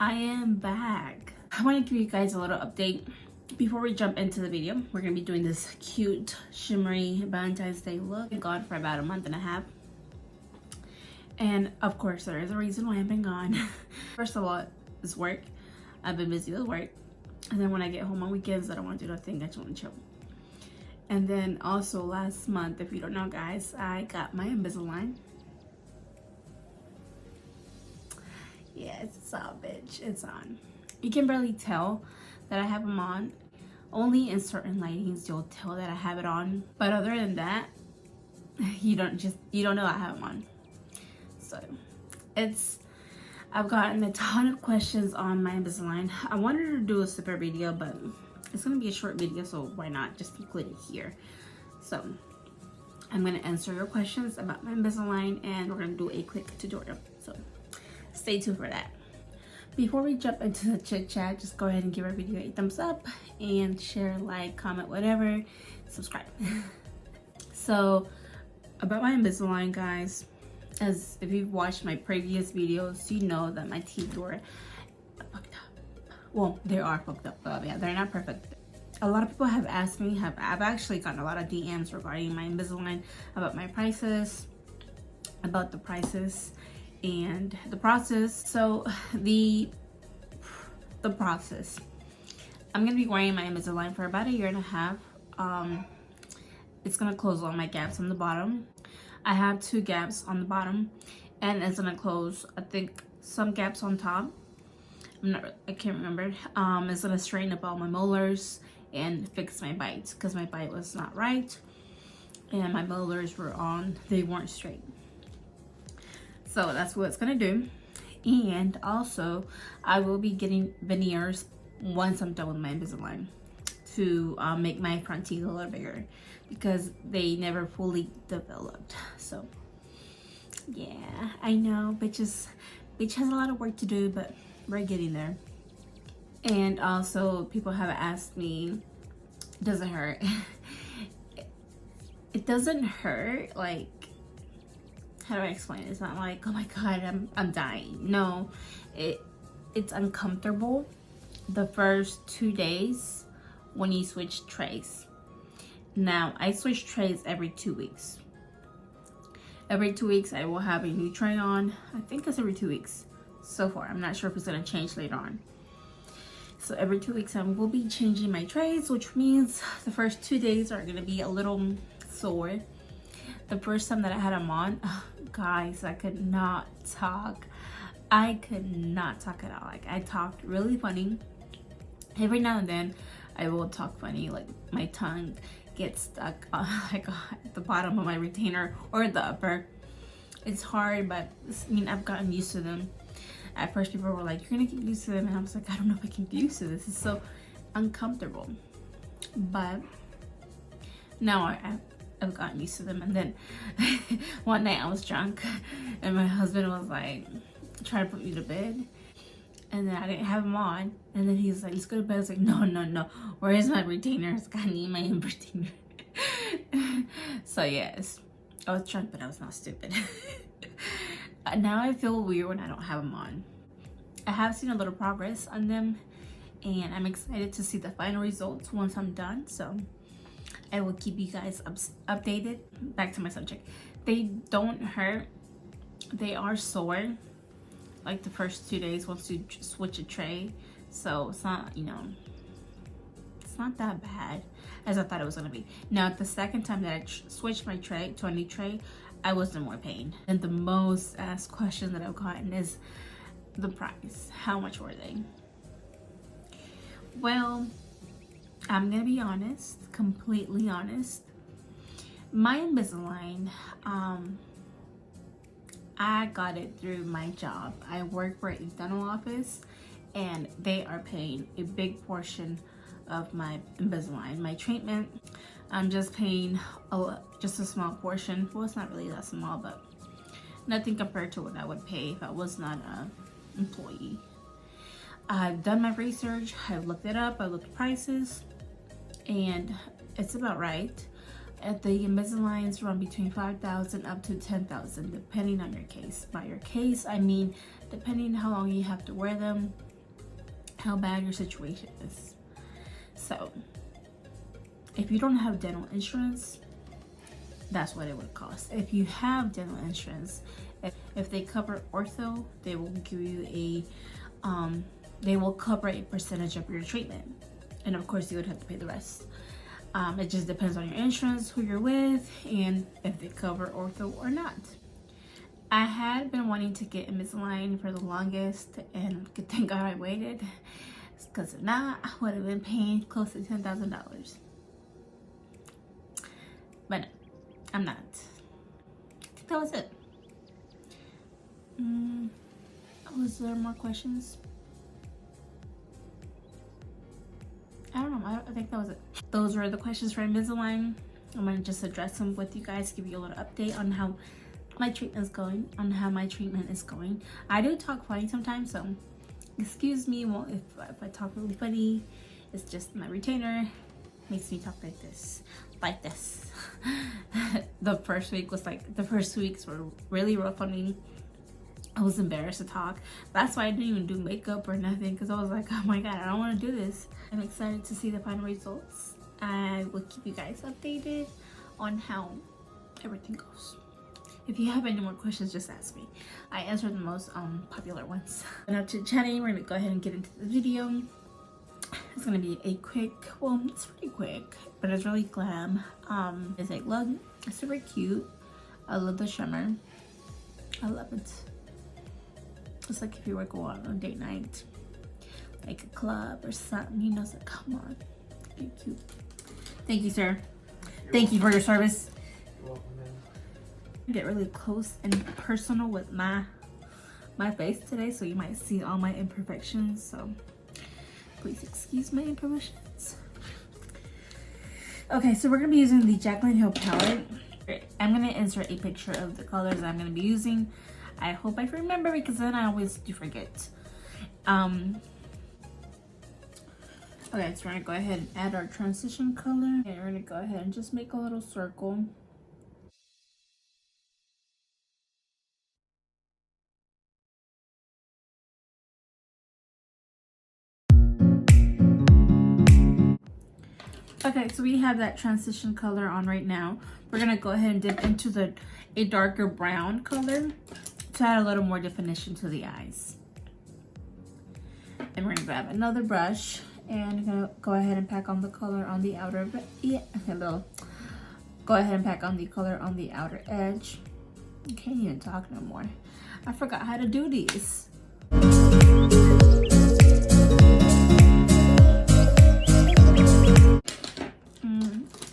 I am back. I want to give you guys a little update before we jump into the video. We're gonna be doing this cute shimmery Valentine's Day look. I've been gone for about a month and a half, and of course there is a reason why I've been gone. First of all, it's work. I've been busy with work, and then when I get home on weekends I don't want to do nothing. I just want to chill. And then also last month, if you don't know guys, I got my Invisalign. Yeah, it's on, bitch. It's on. You can barely tell that I have them on. Only in certain lightings you'll tell that I have it on. But other than that, you don't know I have them on. So I've gotten a ton of questions on my Invisalign. I wanted to do a separate video, but it's gonna be a short video, so why not just include it here. So I'm gonna answer your questions about my Invisalign, and we're gonna do a quick tutorial. So stay tuned for that. Before we jump into the chit chat, just go ahead and give our video a thumbs up and share, like, comment, whatever, subscribe. So about my Invisalign, guys, as if you've watched my previous videos, you know that my teeth were fucked up. Well, they are fucked up, but yeah, they're not perfect. A lot of people have asked me, I've actually gotten a lot of DMs regarding my Invisalign about my prices, about the prices and the process. So the process, I'm gonna be wearing my Invisalign for about a year and a half. It's gonna close all my gaps on the bottom. I have 2 gaps on the bottom, and it's gonna close, I think, some gaps on top. I can't remember. It's gonna straighten up all my molars and fix my bites, because my bite was not right and my molars they weren't straight. So that's what it's gonna do. And also I will be getting veneers once I'm done with my Invisalign to make my front teeth a little bigger, because they never fully developed. So yeah, I know bitch has a lot of work to do, but we're getting there. And also people have asked me, does it hurt? It doesn't hurt. Like, how do I explain it? It's not like, oh my god, I'm dying. No, it's uncomfortable the first 2 days when you switch trays. Now I switch trays every 2 weeks. Every 2 weeks I will have a new tray on. I think it's every 2 weeks so far. I'm not sure if it's gonna change later on. So every 2 weeks I will be changing my trays, which means the first 2 days are gonna be a little sore. The first time that I had them on, guys, I could not talk. I could not talk at all. Like, I talked really funny. Every now and then I will talk funny, like my tongue gets stuck like at the bottom of my retainer or the upper. It's hard, but I mean, I've gotten used to them. At first people were like, you're gonna get used to them, and I was like, I don't know if I can get used to this. It's so uncomfortable. But now I've gotten used to them. And then one night I was drunk and my husband was like trying to put me to bed, and then I didn't have him on, and then he's like, let's go to bed. I was like, no, where is my retainer? It's got me my retainer. So yes, I was drunk, but I was not stupid. Now I feel weird when I don't have them on. I have seen a little progress on them, and I'm excited to see the final results once I'm done. So I will keep you guys updated. Back to my subject. They don't hurt. They are sore, like the first 2 days once you switch a tray. So it's not, it's not that bad as I thought it was gonna be. Now the second time that I switched my tray to a new tray, I was in more pain. And the most asked question that I've gotten is the price. How much were they? Well, I'm gonna be honest, completely honest. My Invisalign, I got it through my job. I work for a dental office, and they are paying a big portion of my Invisalign. My treatment, I'm just paying just a small portion. Well, it's not really that small, but nothing compared to what I would pay if I was not an employee. I've done my research, I've looked it up, I looked at prices, and it's about right. At the Invisaligns run between $5,000 up to $10,000 depending on your case. By your case, I mean depending how long you have to wear them, how bad your situation is. So if you don't have dental insurance, that's what it would cost. If you have dental insurance, if they cover ortho, they will give you a they will cover a percentage of your treatment, and of course you would have to pay the rest. It just depends on your insurance, who you're with, and if they cover ortho or not. I had been wanting to get Invisalign for the longest, and thank God I waited, because if not, I would have been paying close to $10,000. But no, I'm not. I think that was it. Was there more questions? I don't know. I think that was it. Those were the questions for Invisalign. I'm gonna just address them with you guys, give you a little update on how my treatment is going. I do talk funny sometimes, so excuse me if I talk really funny. It's just my retainer makes me talk like this. The first weeks were really rough on me. I was embarrassed to talk. That's why I didn't even do makeup or nothing, because I was like, oh my god, I don't want to do this. I'm excited to see the final results. I will keep you guys updated on how everything goes. If you have any more questions, just ask me. I answered the most popular ones. Enough chit chatting, we're gonna go ahead and get into the video. It's gonna be a quick, well, it's pretty quick, but it's really glam. It's like, look, it's super cute. I love the shimmer. I love it. It's like if you were going on a date night, like a club or something, you know, it's like, come on, be cute. Thank you, sir. Thank you for your service. You're welcome, man. Get really close and personal with my face today, so you might see all my imperfections, so please excuse my imperfections. Okay, so we're gonna be using the Jaclyn Hill palette. I'm gonna insert a picture of the colors I'm gonna be using. I hope I remember, because then I always do forget. Okay, so we're gonna go ahead and add our transition color, and we're gonna go ahead and just make a little circle. Okay, so we have that transition color on right now. We're gonna go ahead and dip into a darker brown color to add a little more definition to the eyes. And we're gonna grab another brush and gonna go ahead and pack on the color on the outer. Go ahead and pack on the color on the outer edge. I can't even talk no more. I forgot how to do these.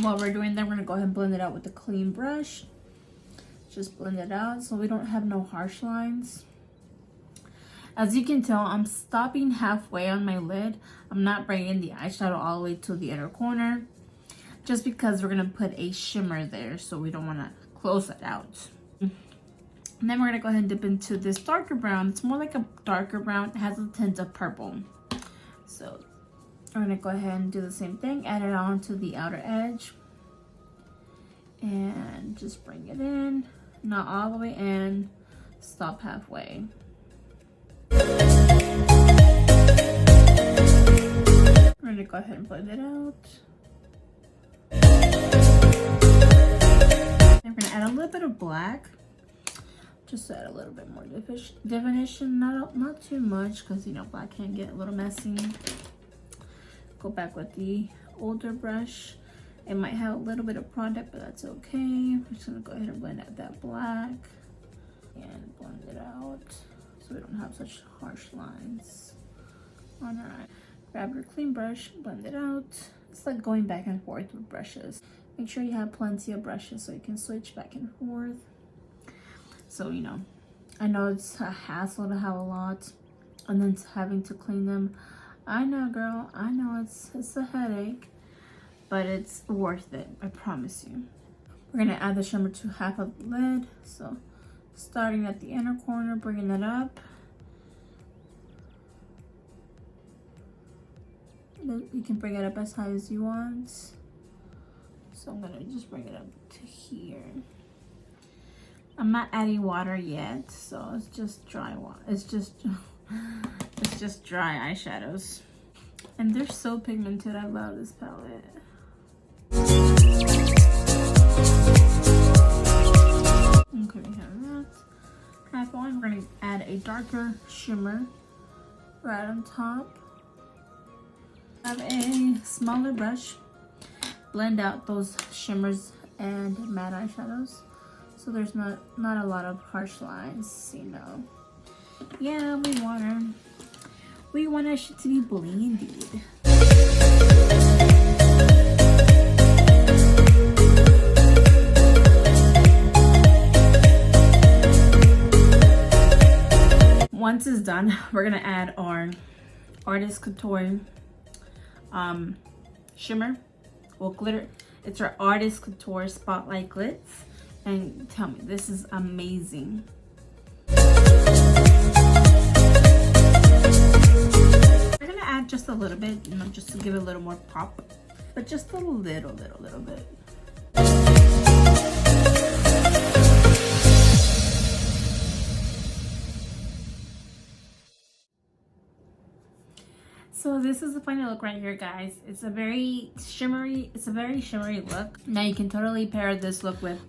While we're doing that, we're gonna go ahead and blend it out with a clean brush. Just blend it out so we don't have no harsh lines. As you can tell, I'm stopping halfway on my lid. I'm not bringing the eyeshadow all the way to the inner corner, just because we're gonna put a shimmer there, so we don't wanna close it out. And then we're gonna go ahead and dip into this darker brown. It's more like a darker brown. It has a tint of purple. So we're gonna go ahead and do the same thing, add it on to the outer edge, and just bring it in, not all the way in, stop halfway. We're gonna go ahead and blend it out. And we're gonna add a little bit of black, just to add a little bit more definition, not too much, because you know black can get a little messy. Go back with the older brush. It might have a little bit of product, but that's okay. I'm just gonna go ahead and blend out that black and blend it out so we don't have such harsh lines on our eye. Grab your clean brush, blend it out. It's like going back and forth with brushes. Make sure you have plenty of brushes so you can switch back and forth. So, you know, I know it's a hassle to have a lot and then having to clean them. I know, girl, I know it's a headache, but it's worth it, I promise you. We're gonna add the shimmer to half of the lid. So starting at the inner corner, bringing it up. You can bring it up as high as you want. So I'm gonna just bring it up to here. I'm not adding water yet, so it's just dry water. It's just dry eyeshadows. And they're so pigmented. I love this palette. Okay, we have that. Half on, we're gonna add a darker shimmer right on top. Have a smaller brush. Blend out those shimmers and matte eyeshadows, so there's not a lot of harsh lines, you know. Yeah, we want our shit to be blended. Once it's done, we're gonna add our Artist Couture shimmer. Well, glitter. It's our Artist Couture Spotlight Glitz, and tell me, this is amazing. We're gonna add just a little bit, you know, just to give it a little more pop, but just a little bit. So this is the final look right here, guys. It's a very shimmery look. Now you can totally pair this look with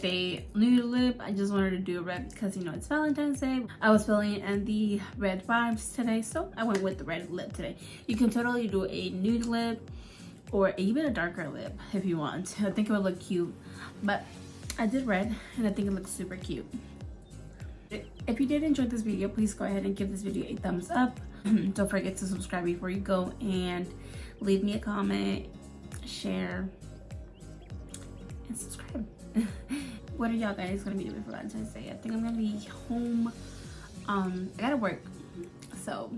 a nude lip. I just wanted to do a red because, you know, it's Valentine's Day. I was feeling in the red vibes today, so I went with the red lip today. You can totally do a nude lip or even a darker lip if you want. I think it would look cute, but I did red and I think it looks super cute. If you did enjoy this video, please go ahead and give this video a thumbs up. Don't forget to subscribe before you go, and leave me a comment, share, and subscribe. What are y'all guys gonna be doing for Valentine's Day? I think I'm gonna be home. I gotta work, so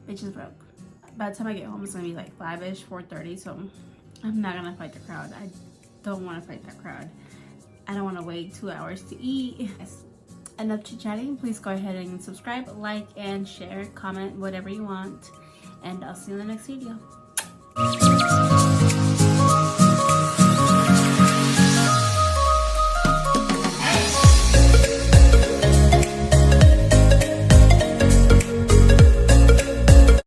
bitch is broke. By the time I get home, it's gonna be like 5-ish, 4:30. So I'm not gonna fight the crowd. I don't want to fight that crowd. I don't want to wait 2 hours to eat. Enough chit chatting. Please go ahead and subscribe, like, and share, comment, whatever you want, and I'll see you in the next video.